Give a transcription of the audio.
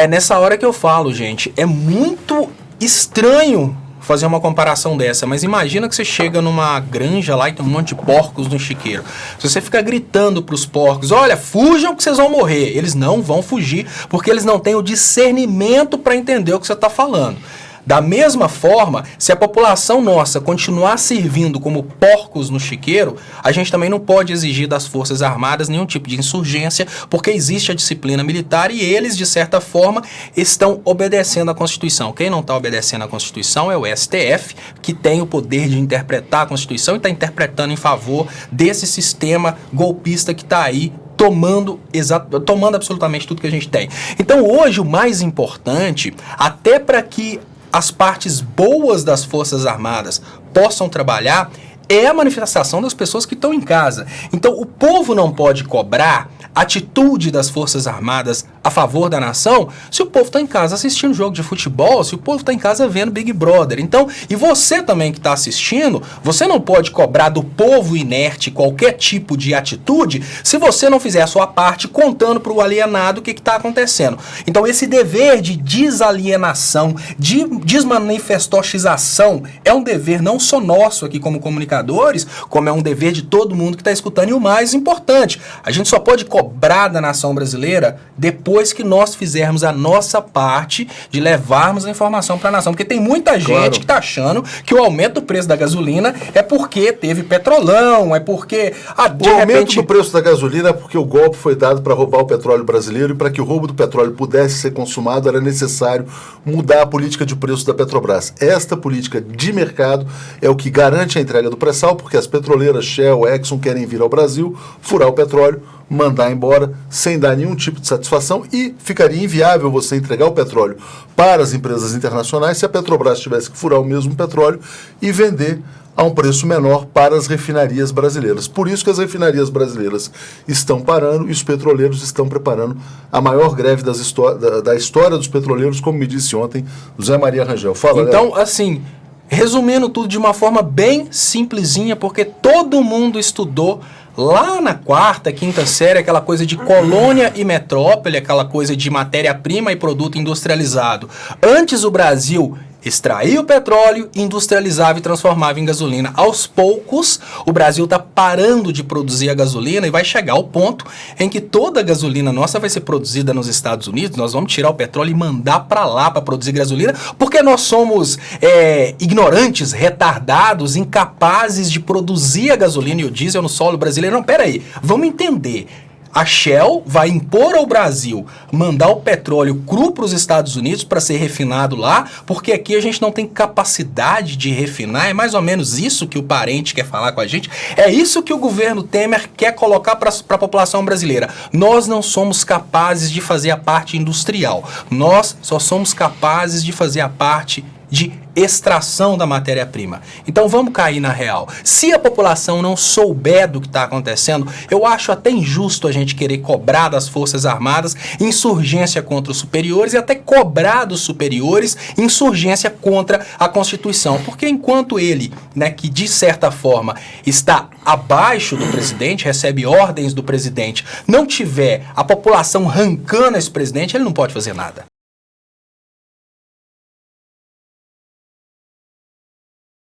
É nessa hora que eu falo, gente, é muito estranho fazer uma comparação dessa, mas imagina que você chega numa granja lá e tem um monte de porcos no chiqueiro. Se você ficar gritando pros porcos, olha, fujam que vocês vão morrer, eles não vão fugir, porque eles não têm o discernimento para entender o que você está falando. Da mesma forma, se a população nossa continuar servindo como porcos no chiqueiro, a gente também não pode exigir das Forças Armadas nenhum tipo de insurgência, porque existe a disciplina militar e eles, de certa forma, estão obedecendo à Constituição. Quem não está obedecendo à Constituição é o STF, que tem o poder de interpretar a Constituição e está interpretando em favor desse sistema golpista que está aí tomando absolutamente tudo que a gente tem. Então, hoje, o mais importante, até para que as partes boas das Forças Armadas possam trabalhar, é a manifestação das pessoas que estão em casa. Então, o povo não pode cobrar atitude das Forças Armadas a favor da nação se o povo está em casa assistindo jogo de futebol, se o povo está em casa vendo Big Brother. Então, e você também que está assistindo, você não pode cobrar do povo inerte qualquer tipo de atitude se você não fizer a sua parte contando para o alienado o que está acontecendo. Então, esse dever de desalienação, de desmanifestoxização, é um dever não só nosso aqui como comunicadores, como é um dever de todo mundo que está escutando. E o mais importante, a gente só pode cobrar da nação brasileira depois que nós fizermos a nossa parte de levarmos a informação para a nação. Porque tem muita gente que está achando que o aumento do preço da gasolina é porque teve petrolão, é porque... o aumento do preço da gasolina é porque o golpe foi dado para roubar o petróleo brasileiro, e para que o roubo do petróleo pudesse ser consumado era necessário mudar a política de preço da Petrobras. Esta política de mercado é o que garante a entrega do pré-sal, porque as petroleiras Shell, Exxon querem vir ao Brasil, furar o petróleo, mandar embora sem dar nenhum tipo de satisfação, e ficaria inviável você entregar o petróleo para as empresas internacionais se a Petrobras tivesse que furar o mesmo petróleo e vender a um preço menor para as refinarias brasileiras. Por isso que as refinarias brasileiras estão parando e os petroleiros estão preparando a maior greve da história dos petroleiros, como me disse ontem José Maria Rangel. Fala, então, Léo. assim, resumindo tudo de uma forma bem simplesinha, porque todo mundo estudou lá na quarta, quinta série, aquela coisa de colônia e metrópole, aquela coisa de matéria-prima e produto industrializado. Antes o Brasil extraía o petróleo, industrializava e transformava em gasolina. Aos poucos, o Brasil está parando de produzir a gasolina e vai chegar ao ponto em que toda a gasolina nossa vai ser produzida nos Estados Unidos. Nós vamos tirar o petróleo e mandar para lá para produzir gasolina, porque nós somos ignorantes, retardados, incapazes de produzir a gasolina e o diesel no solo brasileiro. Não, peraí, vamos entender. A Shell vai impor ao Brasil mandar o petróleo cru para os Estados Unidos para ser refinado lá, porque aqui a gente não tem capacidade de refinar. É mais ou menos isso que o parente quer falar com a gente. É isso que o governo Temer quer colocar para a população brasileira. Nós não somos capazes de fazer a parte industrial. Nós só somos capazes de fazer a parte de extração da matéria-prima. Então vamos cair na real. Se a população não souber do que está acontecendo, eu acho até injusto a gente querer cobrar das Forças Armadas insurgência contra os superiores e até cobrar dos superiores insurgência contra a Constituição. Porque enquanto ele, que de certa forma está abaixo do presidente, recebe ordens do presidente, não tiver a população arrancando esse presidente, ele não pode fazer nada.